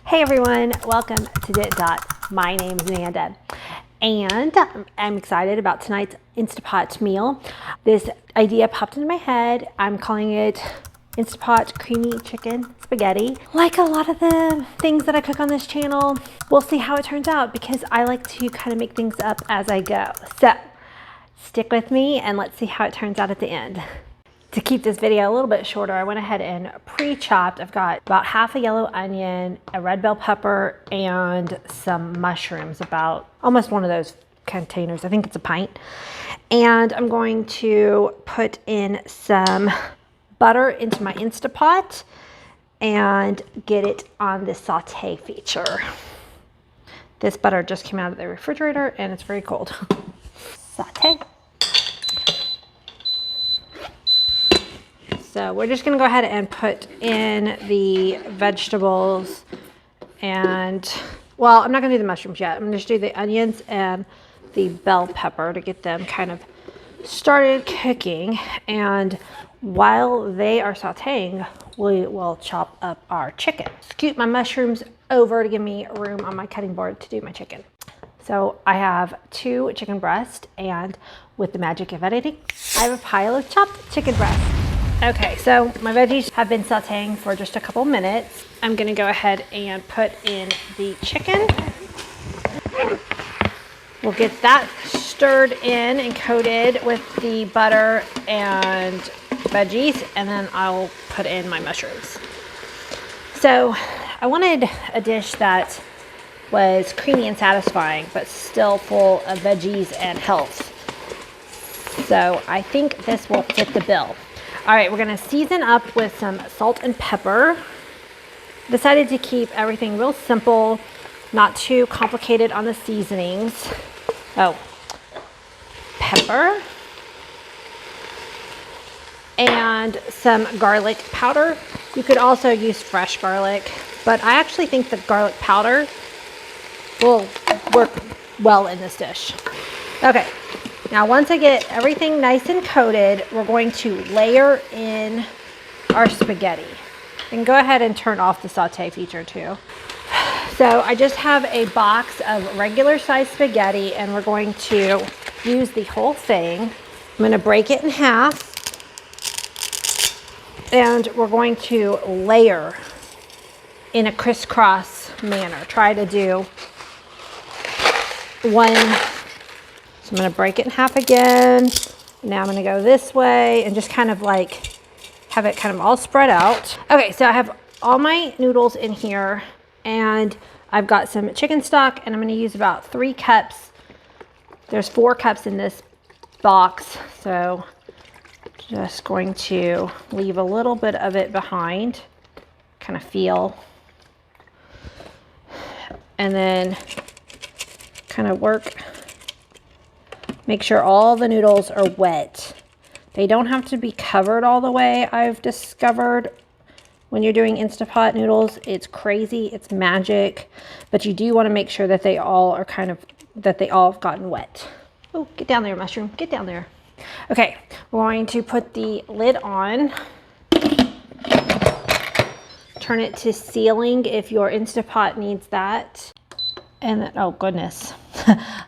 Hey everyone, welcome to DittDott. My name is Amanda and I'm excited about tonight's Instapot meal. This idea popped into my head. I'm calling it Instapot creamy chicken spaghetti. Like a lot of the things that I cook on this channel, we'll see how it turns out because I like to kind of make things up as I go. So stick with me and let's see how it turns out at the end. To keep this video a little bit shorter, I went ahead and pre-chopped. I've got about half a yellow onion, a red bell pepper, and some mushrooms, about almost one of those containers. I think it's a pint. And I'm going to put in some butter into my Instapot and get it on the saute feature. This butter just came out of the refrigerator and it's very cold. Saute. So we're just gonna go ahead and put in the vegetables and, well, I'm not gonna do the mushrooms yet. I'm gonna just do the onions and the bell pepper to get them kind of started cooking. And while they are sauteing, we will chop up our chicken. Scoot my mushrooms over to give me room on my cutting board to do my chicken. So I have 2 chicken breasts, and with the magic of editing, I have a pile of chopped chicken breasts. Okay, so my veggies have been sauteing for just a couple minutes. I'm gonna go ahead and put in the chicken. We'll get that stirred in and coated with the butter and veggies, and then I'll put in my mushrooms. So I wanted a dish that was creamy and satisfying, but still full of veggies and health. So I think this will fit the bill. All right, we're gonna season up with some salt and pepper. Decided to keep everything real simple, not too complicated on the seasonings. Oh, pepper and some garlic powder. You could also use fresh garlic, but I actually think the garlic powder will work well in this dish. Okay. Now, once I get everything nice and coated, we're going to layer in our spaghetti. And go ahead and turn off the saute feature too. So I just have a box of regular size spaghetti and we're going to use the whole thing. I'm going to break it in half and we're going to layer in a crisscross manner. Try to do one. So I'm going to break it in half again. Now I'm going to go this way and just kind of like have it kind of all spread out. Okay, so I have all my noodles in here and I've got some chicken stock and I'm going to use about 3 cups. There's 4 cups in this box, so just going to leave a little bit of it behind, kind of feel, and then kind of work. Make sure all the noodles are wet. They don't have to be covered all the way, I've discovered. When you're doing Instapot noodles, it's crazy, it's magic, but you do want to make sure that they all are that they all have gotten wet. Oh, get down there, mushroom, get down there. Okay, we're going to put the lid on. Turn it to sealing if your Instapot needs that. And then, oh goodness,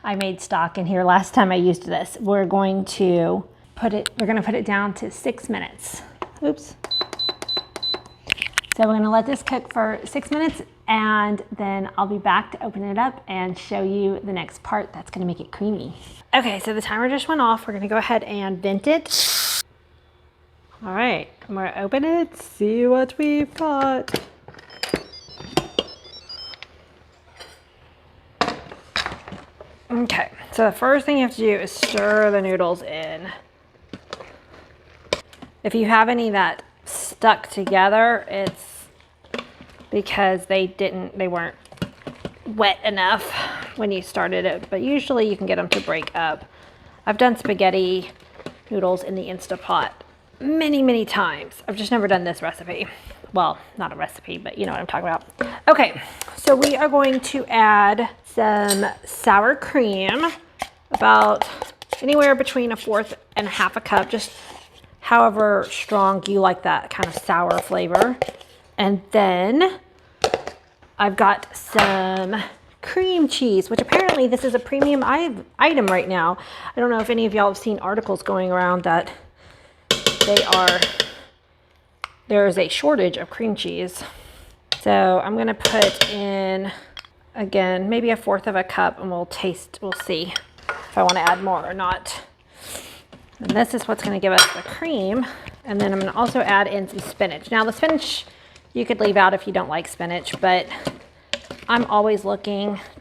I made stock in here last time I used this. We're going to put it down to 6 minutes. Oops. So we're gonna let this cook for 6 minutes and then I'll be back to open it up and show you the next part that's gonna make it creamy. Okay, so the timer just went off. We're gonna go ahead and vent it. All right, I'm gonna open it, see what we've got. Okay, so the first thing you have to do is stir the noodles in. If you have any that stuck together, it's because they weren't wet enough when you started it, but usually you can get them to break up. I've done spaghetti noodles in the Instapot many, many times. I've just never done this recipe. Well, not a recipe, but you know what I'm talking about. Okay, so we are going to add some sour cream, about anywhere between 1/4 and 1/2 cup, just however strong you like that kind of sour flavor. And then I've got some cream cheese, which apparently this is a premium item right now. I don't know if any of y'all have seen articles going around that there is a shortage of cream cheese. So I'm gonna put in, again, maybe 1/4 cup, and we'll see if I want to add more or not. And this is what's going to give us the cream. And then I'm going to also add in some spinach. Now the spinach you could leave out if you don't like spinach, but I'm always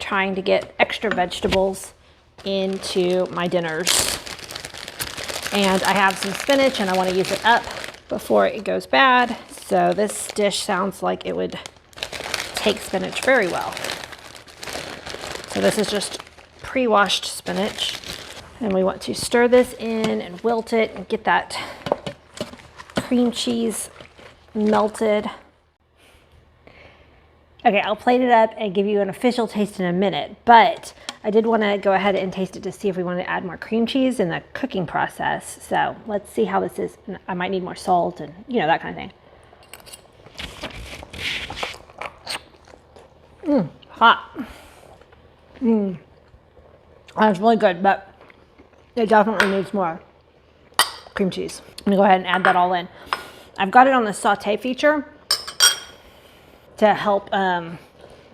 trying to get extra vegetables into my dinners. And I have some spinach and I want to use it up before it goes bad. So this dish sounds like it would take spinach very well. So this is just pre-washed spinach. And we want to stir this in and wilt it and get that cream cheese melted. Okay, I'll plate it up and give you an official taste in a minute, but I did want to go ahead and taste it to see if we want to add more cream cheese in the cooking process. So let's see how this is. I might need more salt and, you know, that kind of thing. Hot. That's really good, but it definitely needs more cream cheese. I'm gonna go ahead and add that all in. I've got it on the saute feature to help.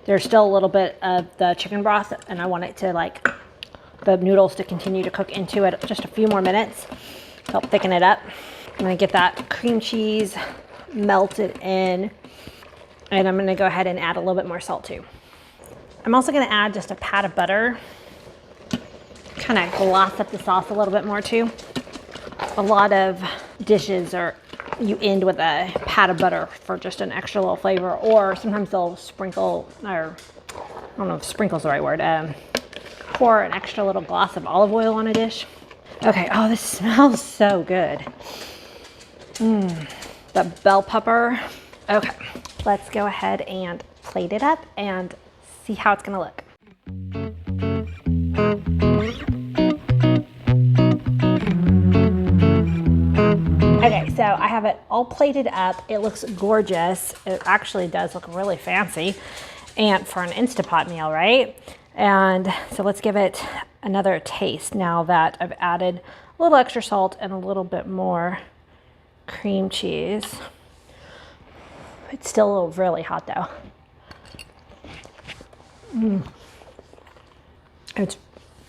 There's still a little bit of the chicken broth, and I want it to, like, the noodles to continue to cook into it just a few more minutes, help thicken it up. I'm gonna get that cream cheese melted in, and I'm gonna go ahead and add a little bit more salt too. I'm also gonna add just a pat of butter, kind of gloss up the sauce a little bit more too. A lot of dishes you end with a pat of butter for just an extra little flavor, or sometimes they'll sprinkle, or I don't know if sprinkle's the right word, pour an extra little gloss of olive oil on a dish. Okay, oh, this smells so good. The bell pepper. Okay, let's go ahead and plate it up and see how it's gonna look. Okay, so I have it all plated up. It looks gorgeous. It actually does look really fancy, and for an Instapot meal, right? And so let's give it another taste now that I've added a little extra salt and a little bit more cream cheese. It's still really hot though.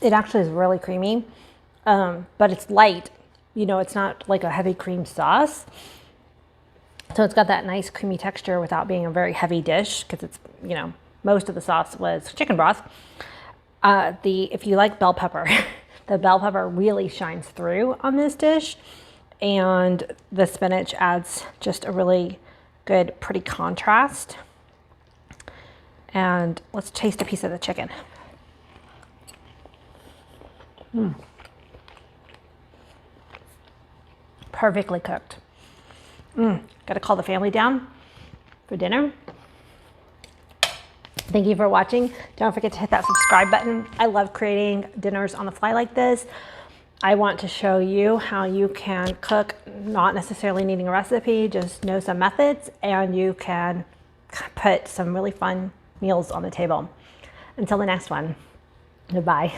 It actually is really creamy, but it's light. You know, it's not like a heavy cream sauce. So it's got that nice creamy texture without being a very heavy dish, because it's, you know, most of the sauce was chicken broth. If you like bell pepper, the bell pepper really shines through on this dish, and the spinach adds just a really good, pretty contrast. And let's taste a piece of the chicken. Perfectly cooked. Gotta call the family down for dinner. Thank you for watching. Don't forget to hit that subscribe button. I love creating dinners on the fly like this. I want to show you how you can cook, not necessarily needing a recipe, just know some methods, and you can put some really fun meals on the table. Until the next one, goodbye.